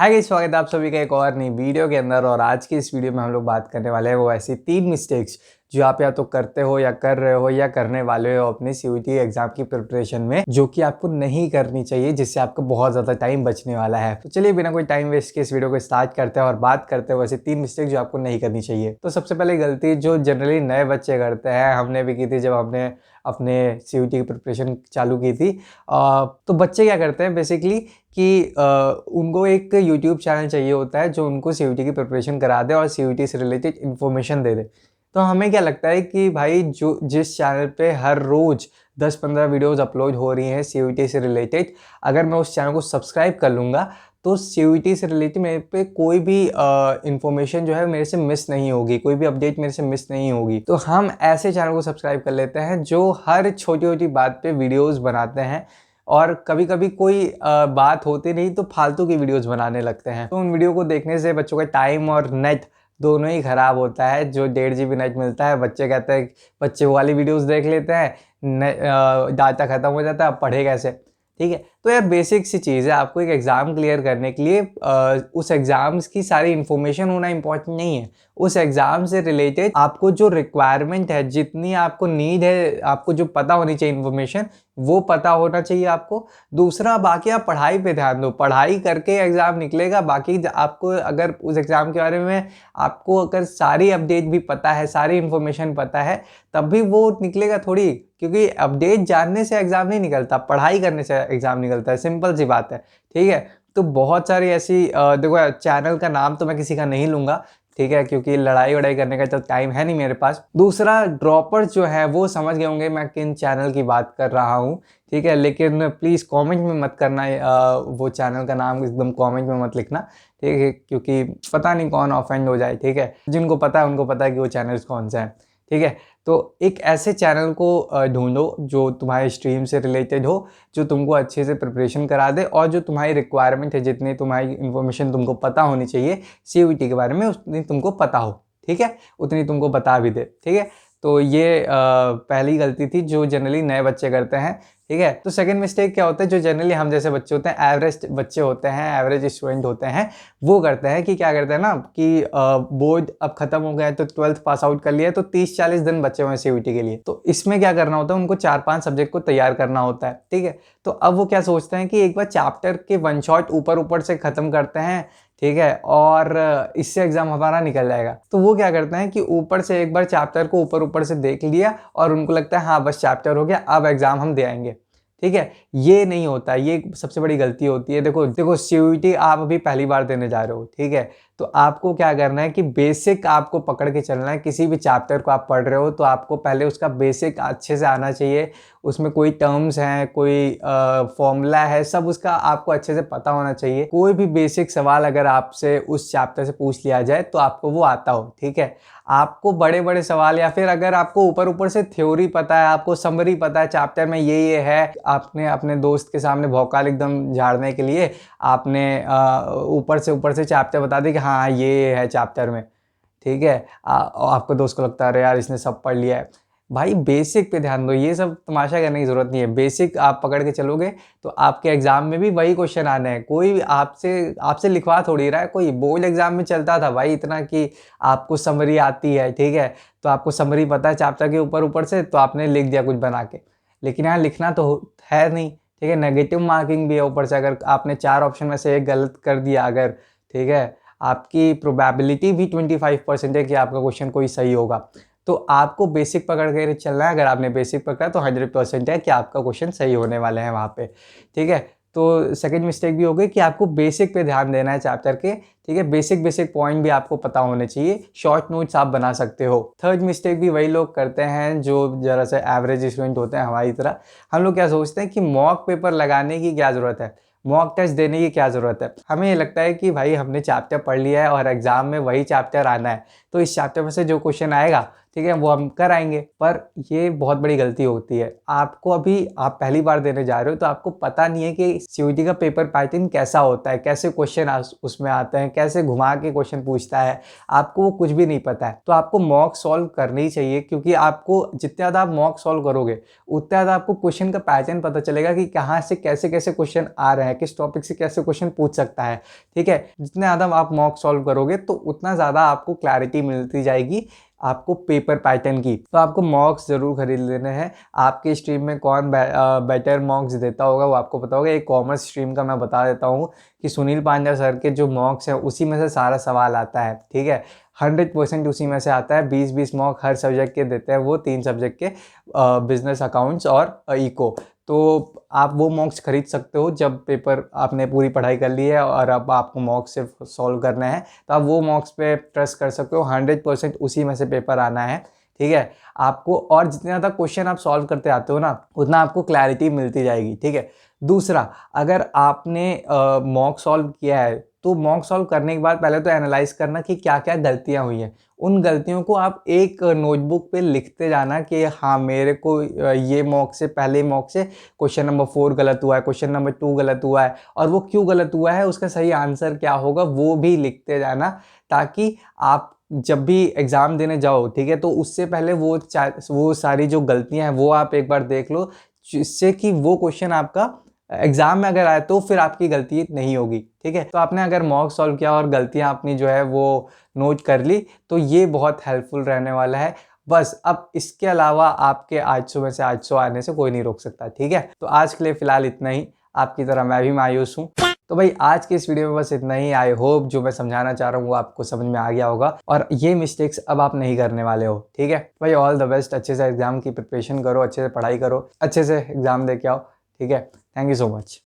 Hi guys, स्वागत है आप सभी का एक और नई वीडियो के अंदर। और आज की इस वीडियो में हम लोग बात करने वाले हैं वो ऐसी 3 मिस्टेक्स जो आप या तो करते हो या कर रहे हो या करने वाले हो अपनी सीयूईटी एग्जाम की प्रिपरेशन में, जो कि आपको नहीं करनी चाहिए, जिससे आपको बहुत ज़्यादा टाइम बचने वाला है। तो चलिए बिना कोई टाइम वेस्ट के इस वीडियो को स्टार्ट करते हैं और बात करते हैं वैसे 3 मिस्टेक जो आपको नहीं करनी चाहिए। तो सबसे पहले गलती जो जनरली नए बच्चे करते हैं, हमने भी की थी जब हमने अपने सीयूईटी की प्रिपरेशन चालू की थी। तो बच्चे क्या करते हैं बेसिकली कि उनको एक यूट्यूब चैनल चाहिए होता है जो उनको सीयूईटी की प्रिपरेशन करा दे और सीयूईटी से रिलेटेड इन्फॉर्मेशन दे दे। तो हमें क्या लगता है कि भाई जो जिस चैनल पे हर रोज़ 10-15 वीडियोस अपलोड हो रही हैं सीयूईटी से रिलेटेड, अगर मैं उस चैनल को सब्सक्राइब कर लूँगा तो सीयूईटी से रिलेटेड मेरे पे कोई भी इन्फॉर्मेशन जो है मेरे से मिस नहीं होगी, कोई भी अपडेट मेरे से मिस नहीं होगी। तो हम ऐसे चैनल को सब्सक्राइब कर लेते हैं जो हर छोटी-छोटी बात पे वीडियोस बनाते हैं और कभी-कभी कोई बात होती नहीं तो फालतू की वीडियोस बनाने लगते हैं। तो उन वीडियो को देखने से बच्चों का टाइम और नेट दोनों ही खराब होता है। जो 1.5 GB नेट मिलता है, बच्चे कहते हैं, बच्चे वो वाली वीडियोस देख लेते हैं, डाटा खत्म हो जाता है, अब पढ़े कैसे? ठीक है। तो यार बेसिक सी चीज़ है, आपको एक एग्ज़ाम क्लियर करने के लिए उस एग्ज़ाम्स की सारी इन्फॉर्मेशन होना इंपॉर्टेंट नहीं है। उस एग्ज़ाम से रिलेटेड आपको जो रिक्वायरमेंट है, जितनी आपको नीड है, आपको जो पता होनी चाहिए इन्फॉर्मेशन, वो पता होना चाहिए आपको। दूसरा, बाकी आप पढ़ाई पे ध्यान दो, पढ़ाई करके एग्ज़ाम निकलेगा। बाकी आपको अगर उस एग्ज़ाम के बारे में आपको अगर सारी अपडेट भी पता है, सारी इन्फॉर्मेशन पता है, तब भी वो निकलेगा थोड़ी, क्योंकि अपडेट जानने से एग्ज़ाम नहीं निकलता, पढ़ाई करने से एग्ज़ाम निकलता है। सिंपल सी बात है, ठीक है। तो बहुत सारी ऐसी देखो, चैनल का नाम तो मैं किसी का नहीं लूँगा, ठीक है, क्योंकि लड़ाई वड़ाई करने का तो टाइम है नहीं मेरे पास। दूसरा, ड्रॉपर्स जो है वो समझ गए होंगे मैं किन चैनल की बात कर रहा हूँ, ठीक है। लेकिन प्लीज़ कमेंट में मत करना, वो चैनल का नाम एकदम कमेंट में मत लिखना, ठीक है, क्योंकि पता नहीं कौन ऑफेंड हो जाए, ठीक है। जिनको पता है उनको पता है कि वो चैनल्स कौन से हैं, ठीक है। तो एक ऐसे चैनल को ढूंढो जो तुम्हारे स्ट्रीम से रिलेटेड हो, जो तुमको अच्छे से प्रिपरेशन करा दे और जो तुम्हारी रिक्वायरमेंट है, जितनी तुम्हारी इन्फॉर्मेशन तुमको पता होनी चाहिए सीयूईटी के बारे में, उतनी तुमको पता हो, ठीक है, उतनी तुमको बता भी दे, ठीक है। तो ये पहली गलती थी जो जनरली नए बच्चे करते हैं, ठीक है। तो सेकंड मिस्टेक क्या होता है, जो जनरली हम जैसे बच्चे होते हैं, एवरेज बच्चे होते हैं, एवरेज स्टूडेंट होते हैं, वो करते हैं कि क्या करते हैं ना कि बोर्ड अब खत्म हो गया है तो 12th पास आउट कर लिया, तो 30-40 दिन बचे हुए हैं सीयूईटी के लिए। तो इसमें क्या करना होता है, उनको 4-5 सब्जेक्ट को तैयार करना होता है, ठीक है। तो अब वो क्या सोचते हैं कि एक बार चैप्टर के वन शॉट ऊपर से खत्म करते हैं, ठीक है, और इससे एग्जाम हमारा निकल जाएगा। तो वो क्या करते हैं कि ऊपर से एक बार चैप्टर को ऊपर से देख लिया और उनको लगता है हाँ बस चैप्टर हो गया, अब एग्जाम हम दे आएंगे, ठीक है। ये नहीं होता, ये सबसे बड़ी गलती होती है। देखो सीयूईटी आप अभी पहली बार देने जा रहे हो, ठीक है। तो आपको क्या करना है कि बेसिक आपको पकड़ के चलना है। किसी भी चैप्टर को आप पढ़ रहे हो तो आपको पहले उसका बेसिक अच्छे से आना चाहिए। उसमें कोई टर्म्स हैं, कोई फॉर्मूला है, सब उसका आपको अच्छे से पता होना चाहिए। कोई भी बेसिक सवाल अगर आपसे उस चैप्टर से पूछ लिया जाए तो आपको वो आता हो, ठीक है। आपको बड़े बड़े सवाल, या फिर अगर आपको ऊपर से थ्योरी पता है, आपको समरी पता है, चैप्टर में ये है, आपने अपने दोस्त के सामने भौकाल एकदम झाड़ने के लिए आपने ऊपर से चैप्टर बता दी कि हाँ ये है चैप्टर में, ठीक है। आपको दोस्त को लगता है अरे यार इसने सब पढ़ लिया है। भाई बेसिक पे ध्यान दो, ये सब तमाशा करने की ज़रूरत नहीं है। बेसिक आप पकड़ के चलोगे तो आपके एग्जाम में भी वही क्वेश्चन आने हैं। कोई आपसे आपसे लिखवा थोड़ी रहा है, कोई बोर्ड एग्जाम में चलता था भाई इतना कि आपको समरी आती है, ठीक है, तो आपको समरी पता है चैप्टर के ऊपर से, तो आपने लिख दिया कुछ बना के। लेकिन यहाँ लिखना तो है नहीं, ठीक है। नेगेटिव मार्किंग भी है ऊपर से, अगर आपने 4 ऑप्शन में से एक गलत कर दिया अगर, ठीक है, आपकी प्रोबेबिलिटी भी 25% है कि आपका क्वेश्चन कोई सही होगा। तो आपको बेसिक पकड़ के चलना है। अगर आपने बेसिक पकड़ा तो 100% है कि आपका क्वेश्चन सही होने वाले हैं वहाँ पे, ठीक है। तो सेकंड मिस्टेक भी हो गई कि आपको बेसिक पे ध्यान देना है चैप्टर के, ठीक है। बेसिक पॉइंट भी आपको पता होने चाहिए, शॉर्ट नोट्स आप बना सकते हो। थर्ड मिस्टेक भी वही लोग करते हैं जो जरा से एवरेज स्टूडेंट होते हैं हमारी तरह। हम लोग क्या सोचते हैं कि मॉक पेपर लगाने की क्या ज़रूरत है, मॉक टेस्ट देने की क्या ज़रूरत है। हमें ये लगता है कि भाई हमने चैप्टर पढ़ लिया है और एग्जाम में वही चैप्टर आना है, तो इस चैप्टर में से जो क्वेश्चन आएगा ठीक है, वो हम कराएंगे। पर ये बहुत बड़ी गलती होती है। आपको अभी आप पहली बार देने जा रहे हो तो आपको पता नहीं है कि सीयूईटी का पेपर पैटर्न कैसा होता है, कैसे क्वेश्चन उसमें आते हैं, कैसे घुमा के क्वेश्चन पूछता है, आपको वो कुछ भी नहीं पता है। तो आपको मॉक सॉल्व करनी चाहिए, क्योंकि आपको जितने ज़्यादा आप मॉक सॉल्व करोगे उतना ज़्यादा आपको क्वेश्चन का पैटर्न पता चलेगा कि कहाँ से कैसे कैसे क्वेश्चन आ रहे हैं, किस टॉपिक से कैसे क्वेश्चन पूछ सकता है। ठीक है, जितने ज़्यादा आप मॉक सॉल्व करोगे तो उतना ज़्यादा आपको क्लैरिटी मिलती जाएगी आपको पेपर पैटर्न की। तो आपको मॉक्स ज़रूर खरीद लेने हैं। आपके स्ट्रीम में कौन बेटर मॉक्स देता होगा वो आपको पता होगा। एक कॉमर्स स्ट्रीम का मैं बता देता हूँ कि सुनील पांड्या सर के जो मॉक्स हैं उसी में से सारा सवाल आता है। ठीक है, 100% उसी में से आता है। 20-20 मॉक हर सब्जेक्ट के देते हैं वो, 3 सब्जेक्ट के, बिजनेस, अकाउंट्स और इको। तो आप वो मॉक्स खरीद सकते हो जब पेपर आपने पूरी पढ़ाई कर ली है और अब आपको मॉक सिर्फ सॉल्व करना है, तो आप वो मॉक्स पे ट्रस्ट कर सकते हो। 100% उसी में से पेपर आना है। ठीक है, आपको और जितने ज़्यादा क्वेश्चन आप सॉल्व करते आते हो ना उतना आपको क्लैरिटी मिलती जाएगी। ठीक है, दूसरा, अगर आपने मॉक सॉल्व किया है तो मॉक सॉल्व करने के बाद पहले तो एनालाइज करना कि क्या क्या गलतियां हुई हैं। उन गलतियों को आप एक नोटबुक पे लिखते जाना कि हाँ मेरे को ये मॉक से, पहले मॉक से क्वेश्चन नंबर 4 गलत हुआ है, क्वेश्चन नंबर 2 गलत हुआ है, और वो क्यों गलत हुआ है, उसका सही आंसर क्या होगा वो भी लिखते जाना, ताकि आप जब भी एग्ज़ाम देने जाओ, ठीक है, तो उससे पहले वो सारी जो गलतियां हैं वो आप एक बार देख लो, जिससे कि वो क्वेश्चन आपका एग्जाम में अगर आए तो फिर आपकी गलती नहीं होगी। ठीक है, तो आपने अगर मॉक सॉल्व किया और गलतियां अपनी जो है वो नोट कर ली तो ये बहुत हेल्पफुल रहने वाला है। बस अब इसके अलावा आपके 800 में से 800 आने से कोई नहीं रोक सकता। ठीक है, तो आज के लिए फिलहाल इतना ही। आपकी तरह मैं भी मायूस हूँ। तो भाई आज के इस वीडियो में बस इतना ही। आई होप जो मैं समझाना चाह रहा हूँ वो आपको समझ में आ गया होगा और ये मिस्टेक्स अब आप नहीं करने वाले हो। ठीक है भाई, ऑल द बेस्ट। अच्छे से एग्जाम की प्रिपरेशन करो, अच्छे से पढ़ाई करो, अच्छे से एग्जाम दे के आओ। ठीक है, थैंक यू सो मच।